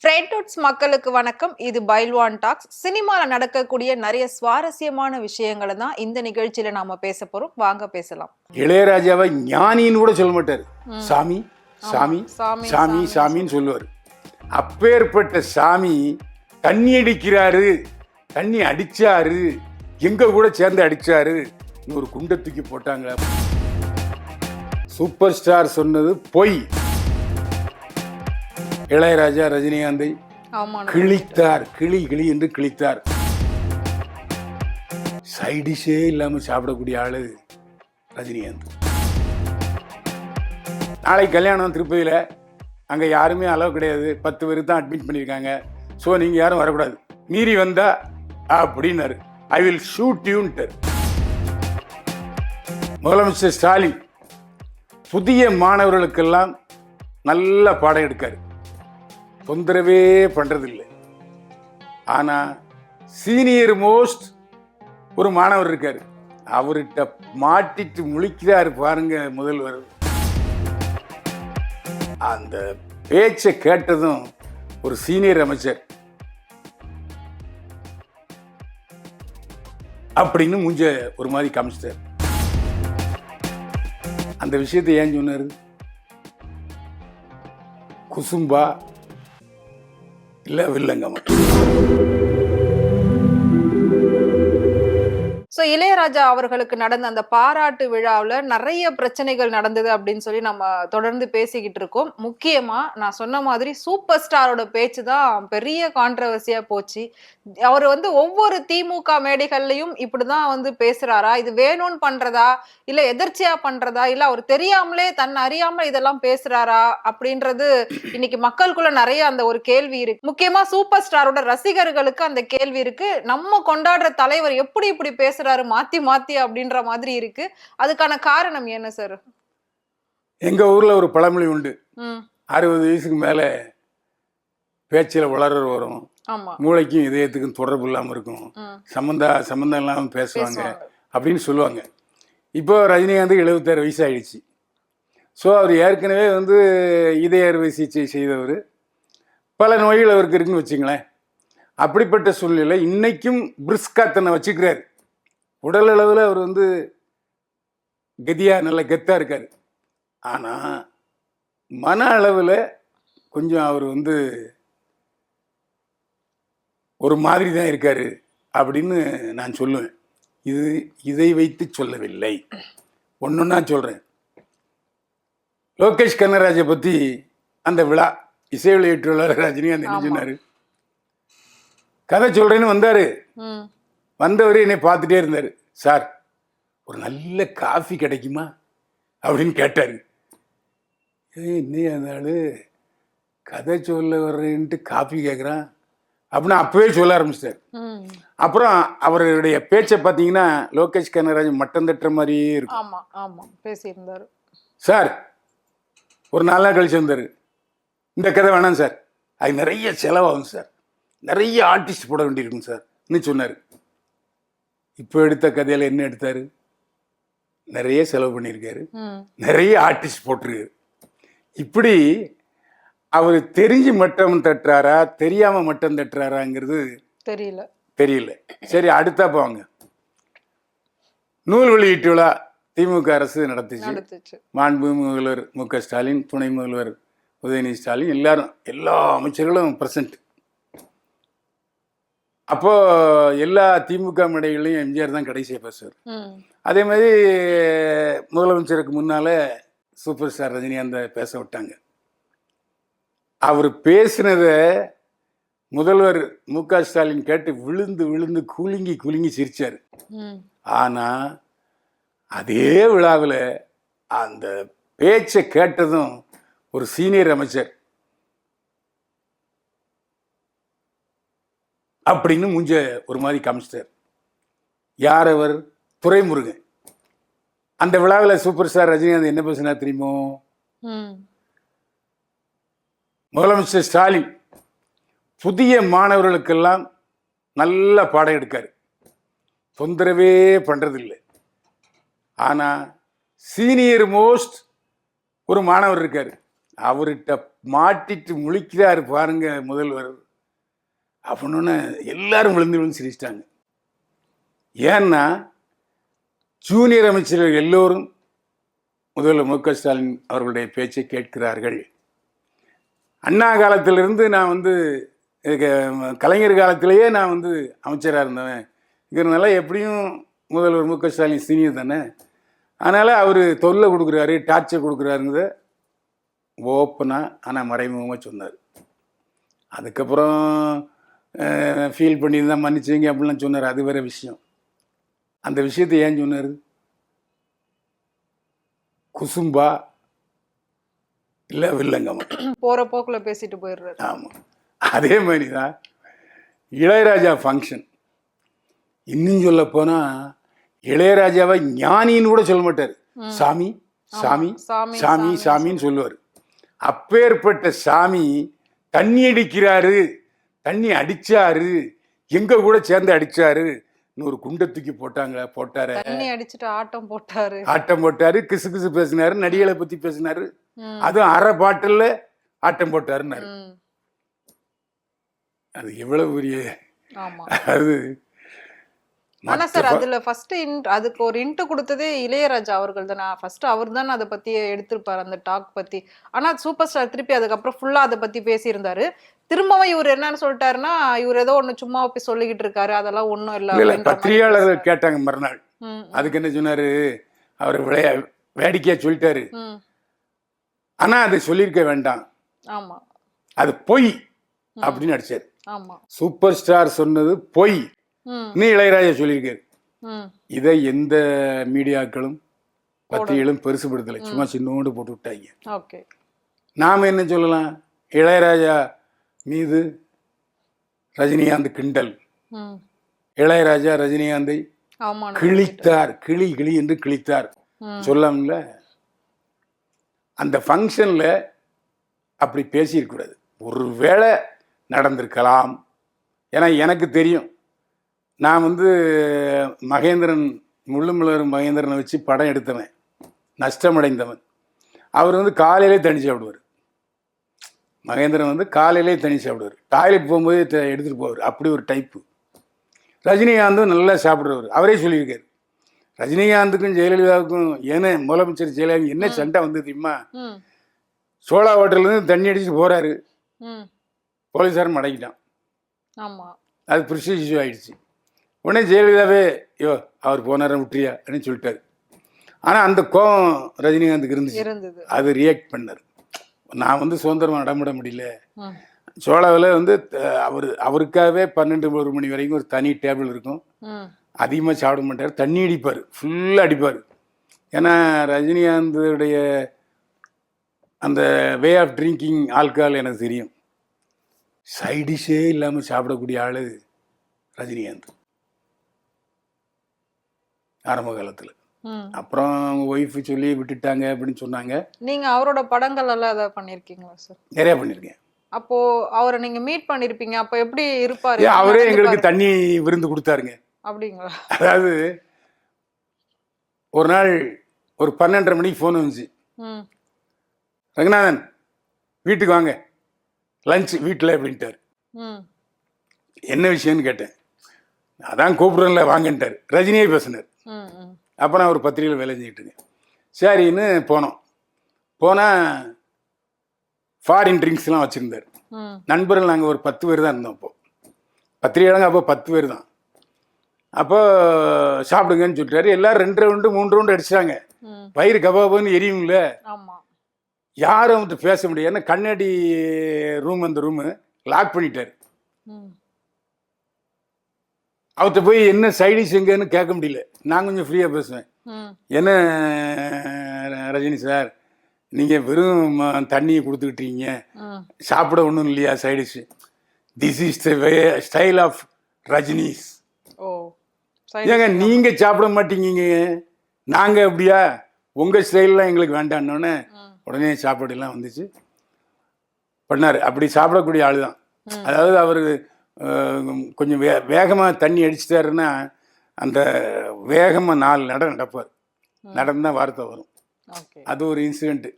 ஃப்ரெண்ட்வுட்ஸ் மக்களுக்கு வணக்கம். இது பைல்வான் டாக்ஸ். சினிமாவில் நடக்கக்கூடிய நிறைய சுவாரஸ்யமான விஷயங்களை தான் இந்த நிகழ்ச்சியில நாம பேச போறோம். வாங்க பேசலாம். இளையராஜாவை ஞானின்னு கூட சொல்ல மாட்டார். சாமி சாமி சாமி சாமின்னு சொல்லுவார். அப்பேற்பட்ட சாமி தண்ணி அடிக்கிறாரு, தண்ணி அடிச்சாரு, எங்க கூட சேர்ந்து அடிச்சாரு, ஒரு குண்டை தூக்கி போட்டாங்க. சூப்பர் ஸ்டார் சொன்னது பொய். இளையராஜா ரஜினிகாந்தை கிழித்தார், கிளி கிளி என்று கிழித்தார். சைடிஷே இல்லாம சாப்பிடக்கூடிய ஆளு ரஜினிகாந்த். நாளைக்கு கல்யாணம் திருப்பதியில, அங்க யாருமே அளவு கிடையாது, 10 பேருக்கு தான் அட்மிட் பண்ணியிருக்காங்க. ஸோ நீங்க யாரும் வரக்கூடாது, மீறி வந்தா அப்படின்னாரு. ஐ வில் ஷூட் யூன்ட்டார். முதலமைச்சர் ஸ்டாலின் புதிய மாணவர்களுக்கெல்லாம் நல்ல பாடம் எடுக்காரு, தொந்தரவே பண்றதில்லை. ஆனா சீனியர் மோஸ்ட் ஒரு மாணவர் இருக்காரு, அவர்கிட்ட மாட்டிட்டு முழிக்கிறாரு பாருங்க முதல்வர். அந்த பேச்சை கேட்டதும் ஒரு சீனியர் அமைச்சர் அப்படின்னு மூஞ்ச ஒரு மாதிரி காமிச்சிட்டார். அந்த விஷயத்தை ஏன் சொன்னாரு? குசும்பா இல்ல வில்லங்க மட்டும். இளையராஜா அவர்களுக்கு நடந்த அந்த பாராட்டு விழாவில் நிறைய பிரச்சனைகள் நடந்தது அப்படின்னு சொல்லி நம்ம தொடர்ந்து பேசிக்கிட்டு இருக்கோம். முக்கியமா நான் சொன்ன மாதிரி சூப்பர் ஸ்டாரோட பேச்சு தான் பெரிய கான்ட்ரவர்சியா போச்சு. அவர் ஒவ்வொரு திமுக மேடைகள்லையும் இப்படிதான் பேசுறாரா, இது வேணும்னு பண்றதா இல்ல எதிர்ச்சியா பண்றதா, இல்ல அவர் தெரியாமலே தன் அறியாம இதெல்லாம் பேசுறாரா அப்படின்றது இன்னைக்கு மக்களுக்குள்ள நிறைய அந்த ஒரு கேள்வி இருக்கு. முக்கியமா சூப்பர் ஸ்டாரோட ரசிகர்களுக்கு அந்த கேள்வி இருக்கு. நம்ம கொண்டாடுற தலைவர் எப்படி இப்படி பேசுறாரு மாத்தி மாத்தி அப்படின்ற மாதிரி இருக்கு. அதுக்கான காரணம் என்ன சார்? எங்க ஊர்ல ஒரு பழமொழி உண்டு, 60 வயசுக்கு மேல பேச்சில வளர்ற வரும், மூளைக்கும் இதயத்துக்கும் தொடர்பு இல்லாம இருக்கும், சம்பந்தம் இல்லாம பேசுவாங்க அப்படின்னு சொல்லுவாங்க. இப்போ ரஜினிகாந்த் 76 வயசு ஆயிடுச்சு. ஸோ அவர் ஏற்கனவே இதய அறுவை சிகிச்சை செய்தவர், பல நோய்கள் அவருக்கு இருக்குன்னு வச்சுங்களேன். அப்படிப்பட்ட சூழ்நிலை இன்னைக்கும் பிரிஸ்கா தன்னை வச்சுக்கிறார். உடல் அளவில் அவர் கதியா நல்ல கெத்தா இருக்காரு. ஆனா மன அளவில் கொஞ்சம் அவர் ஒரு மாதிரி தான் இருக்காரு அப்படின்னு நான் சொல்லுவேன். இதை வைத்து சொல்லவில்லை, ஒன்னொன்னா சொல்றேன். லோகேஷ் கனகராஜை பத்தி அந்த விழா இசை வெளியீட்டுள்ளார் ரஜினிகாந்த் என்ன சொன்னாரு? கதை சொல்றேன்னு வந்தாரு. வந்தவர் என்னை பார்த்துட்டே இருந்தாரு. சார், ஒரு நல்ல காஃபி கிடைக்குமா அப்படின்னு கேட்டாரு. என்ன ஆளு கதை சொல்ல வர்றேன்ட்டு காஃபி கேட்குறான் அப்படின்னு அப்பவே சொல்ல ஆரம்பிச்சிட்டார். அப்புறம் அவருடைய பேச்சை பார்த்தீங்கன்னா லோகேஷ் கனகராஜ் மட்டம் தட்டுற மாதிரியே இருக்கும். பேசியிருந்தாரு. சார், ஒரு 4 நாள் கழிச்சு வந்தார். இந்த கதை வேணாம் சார், அது நிறைய செலவாகும் சார், நிறைய ஆர்டிஸ்ட் போட வேண்டியிருக்கும் சார் இன்னும் சொன்னார். இப்போ எடுத்த கதையில என்ன எடுத்தாரு? நிறைய செலவு பண்ணியிருக்காரு, நிறைய ஆர்டிஸ்ட் போட்டிருக்காரு. இப்படி அவர் தெரிஞ்சு மட்டம் தட்டுறாரா தெரியாம மட்டம் தட்டுறாராங்கிறது தெரியல. சரி, அடுத்தா போவாங்க. நூல் வெளியீட்டு விழா திமுக அரசு நடத்துச்சு. மாண்புமிகு முதல்வர் மு.க. ஸ்டாலின், துணை முதல்வர் உதயநிதி ஸ்டாலின், எல்லா அமைச்சர்களும் பிரசன்ட். அப்போ எல்லா திமுக மேடைகளையும் எம்ஜிஆர் தான் கடைசியாக பேசுவார். அதே மாதிரி முதலமைச்சருக்கு முன்னால சூப்பர் ஸ்டார் ரஜினிகாந்தை பேச விட்டாங்க. அவர் பேசினத முதல்வர் மு.க. ஸ்டாலின் கேட்டு விழுந்து விழுந்து குலுங்கி சிரிச்சாரு. ஆனா அதே விழாவில் அந்த பேச்சை கேட்டதும் ஒரு சீனியர் அமைச்சர் அப்படின்னு மூஞ்ச ஒரு மாதிரி காமிச்சிட்டார். யார் அவர்? துரைமுருகன். அந்த விழாவில் சூப்பர் ஸ்டார் ரஜினிகாந்த் என்ன பேசினா தெரியுமோ? முதலமைச்சர் ஸ்டாலின் புதிய மாணவர்களுக்கெல்லாம் நல்ல பாடம் எடுக்காரு, தொந்தரவே பண்றதில்லை. ஆனா சீனியர் மோஸ்ட் ஒரு மாணவர் இருக்காரு, அவர்கிட்ட மாட்டிட்டு முழிக்கிறாரு பாருங்க முதல்வர் அப்படின்னு எல்லாரும் விழுந்து விழுந்து சிரிச்சிட்டாங்க. ஏன்னா ஜூனியர் அமைச்சர்கள் எல்லோரும் முதல்வர் மு க ஸ்டாலின் அவர்களுடைய பேச்சை கேட்கிறார்கள். அண்ணா காலத்திலிருந்து நான் வந்து கலைஞர் காலத்திலேயே நான் வந்து அமைச்சராக இருந்தவன் இருக்கிறதுனால எப்படியும் முதல்வர் மு க ஸ்டாலின் சீனியர் தானே. அதனால் அவர் தொல்லை கொடுக்குறாரு, டார்ச்சர் கொடுக்குறாருங்கிறத ஓப்பனாக ஆனால் மறைமுகமாக சொன்னார். அதுக்கப்புறம் ஃபீல் பண்ணியிருந்தா மன்னிச்சுங்க அப்படிலாம் சொன்னார். அது வேறு விஷயம். அந்த விஷயத்தை ஏன் சொன்னார்? குசும்பா இல்லை வில்லங்கமா? போற போக்குல பேசிட்டு போயிடுறாரு. ஆமாம், அதே மாதிரி தான் இளையராஜா ஃபங்க்ஷன். இன்னும் சொல்ல போனால் இளையராஜாவை ஞானின்னு கூட சொல்ல மாட்டார். சாமி சாமி சாமி சாமின்னு சொல்லுவார். அப்பேற்பட்ட சாமி தண்ணி அடிக்கிறாரு, தண்ணி அடிச்சாரு, எங்க கூட சேர்ந்து அடிச்சாரு. இன்னொரு குண்டை தூக்கி போட்டாரு, தண்ணி அடிச்சுட்டு ஆட்டம் போட்டாரு, கிசு கிசு பேசினாரு, நடிகளை பத்தி பேசினாரு. அதுவும் அரை பாட்டில் ஆட்டம் போட்டாருன்னாரு. அது எவ்வளவு பெரிய அது. ஆனா சார் அதுல ஃபர்ஸ்ட் அதுக்கு ஒரு இன்ட் கொடுத்ததே இளையராஜா அவர்கள் தானே. ஃபர்ஸ்ட் அவர் தானே அதை பத்தி எடுத்திருப்பாரு, அந்த டாக் பத்தி. ஆனா சூப்பர் ஸ்டார் திருப்பி அதுக்கப்புறம் ஃபுல்லா அதை பத்தி பேசியிருந்தாரு. திரும்பவும் இவர் என்னன்னு சொல்லிட்டாருன்னா, இவர் ஏதோ ஒண்ணு சும்மா போய் சொல்லிக்கிட்டு இருக்காரு, அதெல்லாம் ஒண்ணும் இல்ல. பத்திரிகையாளர்கள் கேட்டாங்க மறுநாள். அதுக்கு என்ன சொன்னாரு? அவர் வேடிக்கையா சொல்லிட்டாரு, ஆனா அதை சொல்லியிருக்க வேண்டாம், ஆமா அது பொய் அப்படின்னு அடிச்சாரு. சூப்பர் ஸ்டார் சொன்னது பொய், நீ இளையராஜா சொல்லியிருக்காரு. இதை எந்த மீடியாக்களும் பத்திரிகைகளும் பெருசுபடுத்தலை, சும்மா சின்னோண்டு போட்டு விட்டாங்க. நாம என்ன சொல்லலாம்? இளையராஜா மீது ரஜினிகாந்த் கிண்டல், இளையராஜா ரஜினிகாந்தை கிழித்தார், கிளி கிளி என்று கிழித்தார் சொல்லாமல. அந்த ஃபங்க்ஷன்ல அப்படி பேசியிருக்கூடாது. ஒருவேளை நடந்திருக்கலாம். ஏன்னா எனக்கு தெரியும், நான் வந்து மகேந்திரன் முள்ளுமலர் மகேந்திரனை வச்சு படம் எடுத்தவன், நஷ்டமடைந்தவன். அவர் வந்து காலையிலே தண்ணி சாப்பிடுவார். மகேந்திரன் வந்து காலையிலே தண்ணி சாப்பிடுவார், டாய்லெட் போகும்போது எடுத்துகிட்டு போவார். அப்படி ஒரு டைப்பு. ரஜினிகாந்தும் நல்லா சாப்பிட்றவர். அவரே சொல்லியிருக்காரு, ரஜினிகாந்துக்கும் ஜெயலலிதாவுக்கும் ஏன்னா முதலமைச்சர் ஜெயலலிதா என்ன சண்டை வந்து தெரியுமா? சோழா ஹோட்டல்லேருந்து தண்ணி அடிச்சுட்டு போகிறாரு, போலீஸாரும் மடங்கிட்டான். அது ப்ரிஸ்டீஜ் இஷ்யூ ஆகிடுச்சு. உடனே ஜெயலலிதாவே ஐயோ அவர் போனார விட்டுறியா அப்படின்னு சொல்லிட்டாரு. ஆனால் அந்த கோபம் ரஜினிகாந்துக்கு இருந்துச்சு. அது ரியாக்ட் பண்ணார். நான் வந்து சுதந்திரமாக நடமிட முடியல. சோழாவில் வந்து அவருக்காகவே 12 மணி வரைக்கும் ஒரு தனி டேபிள் இருக்கும். அதிகமாக சாப்பிட மாட்டார், தண்ணி அடிப்பார், ஃபுல்லாக அடிப்பார். ஏன்னா ரஜினிகாந்துடைய அந்த வே ஆஃப் ட்ரிங்கிங் ஆல்கஹால் எனக்கு தெரியும். சைடிஷே இல்லாமல் சாப்பிடக்கூடிய ஆள் ரஜினிகாந்த் ஆரம்ப காலத்தில். அப்புறம் அவங்க ஒய்ஃபு சொல்லி விட்டுட்டாங்க அப்படின்னு சொன்னாங்க. நீங்க அவரோட படங்கள் எல்லாம் ஏதாவது பண்ணிருக்கீங்களா சார்? நிறைய பண்ணிருக்கேன். அப்போ அவரை நீங்க மீட் பண்ணிருப்பீங்க, அப்போ எப்படி இருப்பாரு? அவரே எங்களுக்கு தண்ணி விருந்து கொடுத்தாருங்க. அப்படிங்களா? அதாவது ஒரு நாள் ஒரு 12:30 மணிக்கு ஃபோன் வந்துச்சு, ரங்கநாதன் வீட்டுக்கு வாங்க, லஞ்ச் வீட்டில் அப்படின்ட்டார். என்ன விஷயம்னு கேட்டேன். அதான் கூப்பிடுறேன்ல வாங்கன்ட்டார். ரஜினியே பேசினார். அப்போ நான் ஒரு பத்திரிகையில் வேலை செஞ்சுட்டுங்க. சரின்னு போனோம். போனால் ஃபாரின் ட்ரிங்க்ஸ்லாம் வச்சுருந்தார். நண்பர்கள் நாங்கள் ஒரு 10 பேர் தான் இருந்தோம். அப்போது பத்திரிகையாளங்க அப்போ 10 பேர் தான். அப்போ சாப்பிடுங்கன்னு சொல்லிட்டாரு. எல்லோரும் 2 ரவுண்டு 3 ரவுண்டு அடிச்சிட்டாங்க. வயிறு கபாபுன்னு எரியும்ல, யாரும் வந்து பேச முடியாது. ஏன்னா கண்ணாடி ரூம், அந்த ரூமு லாக் பண்ணிட்டார். அவர்கிட்ட போய் என்ன சைடிஷ் எங்கன்னு கேட்க முடியல. நான் கொஞ்சம் ஃப்ரீயாக பேசுவேன். என்ன ரஜினி சார், நீங்கள் வெறும் தண்ணியை கொடுத்துக்கிட்டீங்க, சாப்பிட ஒன்றும் இல்லையா side dish? This is the way style of Rajini's. ஏங்க நீங்கள் சாப்பிட மாட்டீங்க, நாங்கள் அப்படியா? உங்கள் ஸ்டைல்லாம் எங்களுக்கு வேண்டான்னொன்னே உடனே சாப்பாடுலாம் வந்துச்சு, பண்ணார். அப்படி சாப்பிடக்கூடிய ஆள் தான். அதாவது அவர் கொஞ்சம் வேகமாக தண்ணி அடிச்சிட்டாருன்னா அந்த வேகமாக 4 நடப்பார். நடந்தால் வார்த்தை வரும். அது ஒரு இன்சிடெண்ட்டு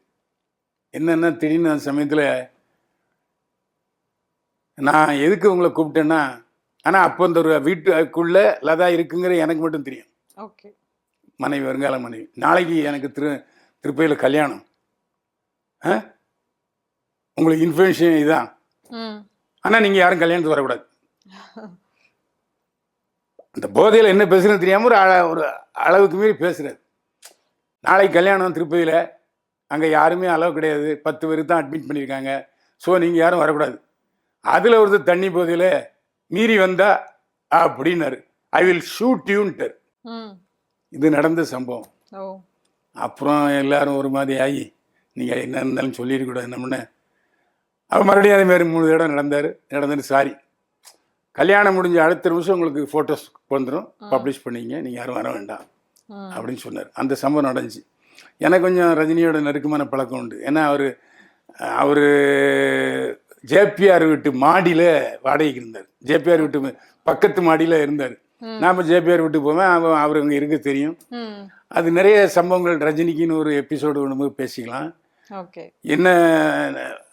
என்னன்னா திடீர்னு அந்த சமயத்தில் நான் எதுக்கு உங்களை கூப்பிட்டேன்னா, ஆனால் அப்போ இந்த ஒரு வீட்டுக்குள்ளே லதா இருக்குங்கிற எனக்கு மட்டும் தெரியும். ஓகே. மனைவி, வருங்கால மனைவி. நாளைக்கு எனக்கு திருப்பதியில் கல்யாணம். உங்களுக்கு இன்ஃபர்மேஷன் இதுதான். ஆனால் நீங்கள் யாரும் கல்யாணத்துக்கு வரக்கூடாது. அந்த போதையில் என்ன பேசுறது தெரியாமல் ஒரு அளவுக்கு மீறி பேசுறாரு. நாளைக்கு கல்யாணம் திருப்பதியில், அங்கே யாருமே அளவு கிடையாது, 10 பேருக்கு தான் அட்மிட் பண்ணியிருக்காங்க, ஸோ நீங்கள் யாரும் வரக்கூடாது. அதில் ஒருத்தர் தண்ணி போதையில் மீறி வந்தா அப்படின்னாரு, ஐ வில் ஷூட் யூன்ட்டார். இது நடந்த சம்பவம். அப்புறம் எல்லாரும் ஒரு மாதிரி ஆகி நீங்கள் என்ன இருந்தாலும் சொல்லிடக்கூடாது நம்மன்னு. அவர் மறுபடியும் அதே மாதிரி 3 தடவை நடந்துட்டு சாரி, கல்யாணம் முடிஞ்ச அடுத்த நிமிஷம் உங்களுக்கு ஃபோட்டோஸ் வந்துடும், பப்ளிஷ் பண்ணிங்க, நீங்கள் யாரும் வர வேண்டாம் அப்படின்னு சொன்னார். அந்த சம்பவம் நடந்துச்சு. எனக்கு கொஞ்சம் ரஜினியோட நெருக்கமான பழக்கம் உண்டு. ஏன்னா அவர் ஜேபிஆர் வீட்டு மாடியில் வாடகைக்கு இருந்தார். ஜேபிஆர் வீட்டு பக்கத்து மாடியில் இருந்தார். நாம் ஜேபிஆர் வீட்டு போவேன், அவர் அங்கே இருக்க தெரியும். அது நிறைய சம்பவங்கள், ரஜினிக்குன்னு ஒரு எபிசோடு ஒன்று பேசிக்கலாம். என்ன,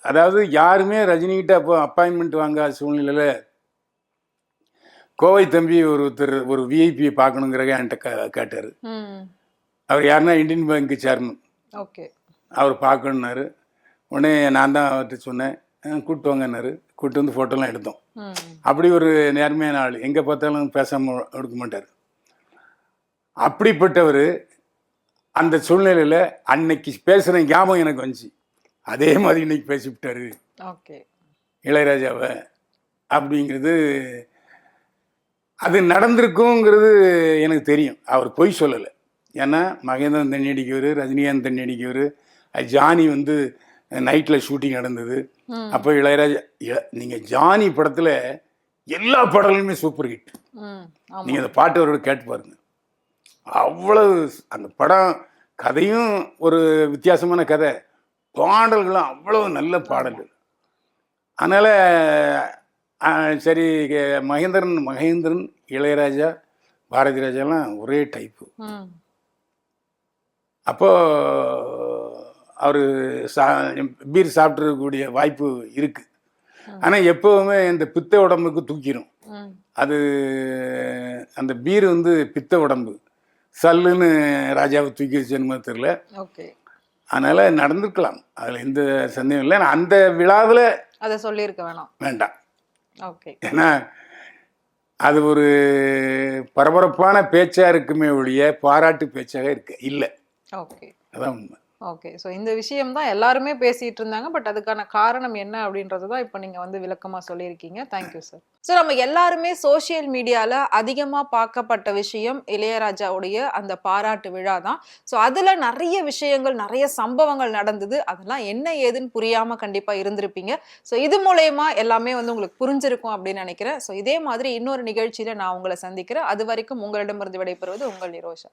அதாவது யாருமே ரஜினிகிட்ட அப்போ அப்பாயின்மெண்ட் வாங்காத சூழ்நிலையில் கோவை தம்பி ஒருத்தர் ஒரு விஐபியை பார்க்கணுங்கிறத என்கிட்ட கேட்டார். அவர் யாருன்னா இந்தியன் பேங்க்கு சேர்மன். அவர் பார்க்கணுன்னாரு. உடனே நான் தான் அவர்கிட்ட சொன்னேன், கூப்பிட்டு வாங்கன்னாரு. கூப்பிட்டு வந்து ஃபோட்டோலாம் எடுத்தோம். அப்படி ஒரு நேர்மையான ஆள், எங்கே பார்த்தாலும் பேசாமல் எடுக்க மாட்டார். அப்படிப்பட்டவர் அந்த சூழ்நிலையில் அன்னைக்கு பேசுகிற ஞாபகம் எனக்கு வந்துச்சு. அதே மாதிரி இன்னைக்கு பேசிவிட்டாரு இளையராஜாவை அப்படிங்கிறது. அது நடந்திருக்குங்கிறது எனக்கு தெரியும். அவர் பொய் சொல்லலை. ஏன்னா மகேந்திரன் தண்ணி அடிக்கவர், ரஜினிகாந்த் தண்ணி அடிக்கவர், ஜானி வந்து நைட்டில் ஷூட்டிங் நடந்தது. அப்போ இளையராஜா, நீங்கள் ஜானி படத்தில் எல்லா பாடலுமே சூப்பர் ஹிட். நீங்கள் அந்த பாட்டு அவரோட கேட்டு பாருங்க. அவ்வளவு அந்த படம் கதையும் ஒரு வித்தியாசமான கதை, பாடல்களும் அவ்வளவு நல்ல பாடல்கள். அதனால் சரி, மகேந்திரன், இளையராஜா, பாரதி ராஜாலாம் ஒரே டைப்பு. அப்போ அவர் பீர் சாப்பிட்றக்கூடிய வாய்ப்பு இருக்கு. ஆனால் எப்போவுமே இந்த பித்த உடம்புக்கு தூக்கிடும். அது அந்த பீர் வந்து பித்த உடம்பு, சல்லுன்னு ராஜாவை தூக்கி வச்சுன்னு தெரியல. அதனால நடந்திருக்கலாம், அதில் எந்த சந்தேகம் இல்லை. அந்த விழாவில் அதை சொல்லியிருக்க வேண்டாம். ஏன்னா அது ஒரு பரபரப்பான பேச்சா இருக்குமே ஒழிய பாராட்டு பேச்சாக இல்லை. அதான் உண்மை. ஓகே. ஸோ இந்த விஷயம் தான் எல்லாருமே பேசிட்டு இருந்தாங்க. பட் அதுக்கான காரணம் என்ன அப்படின்றது தான் இப்போ நீங்கள் வந்து விளக்கமாக சொல்லியிருக்கீங்க. Thank you sir. ஸோ நம்ம எல்லாருமே சோஷியல் மீடியாவில் அதிகமாக பார்க்கப்பட்ட விஷயம் இளையராஜாவுடைய அந்த பாராட்டு விழா தான். ஸோ அதில் நிறைய விஷயங்கள், நிறைய சம்பவங்கள் நடந்தது. அதெல்லாம் என்ன ஏதுன்னு புரியாமல் கண்டிப்பாக இருந்திருப்பீங்க. ஸோ இது மூலயமா எல்லாமே வந்து உங்களுக்கு புரிஞ்சிருக்கும் அப்படின்னு நினைக்கிறேன். ஸோ இதே மாதிரி இன்னொரு நிகழ்ச்சியில் நான் உங்களை சந்திக்கிறேன். அது வரைக்கும் உங்களிடமிருந்து விடைபெறுவது உங்கள் நிரோஷா.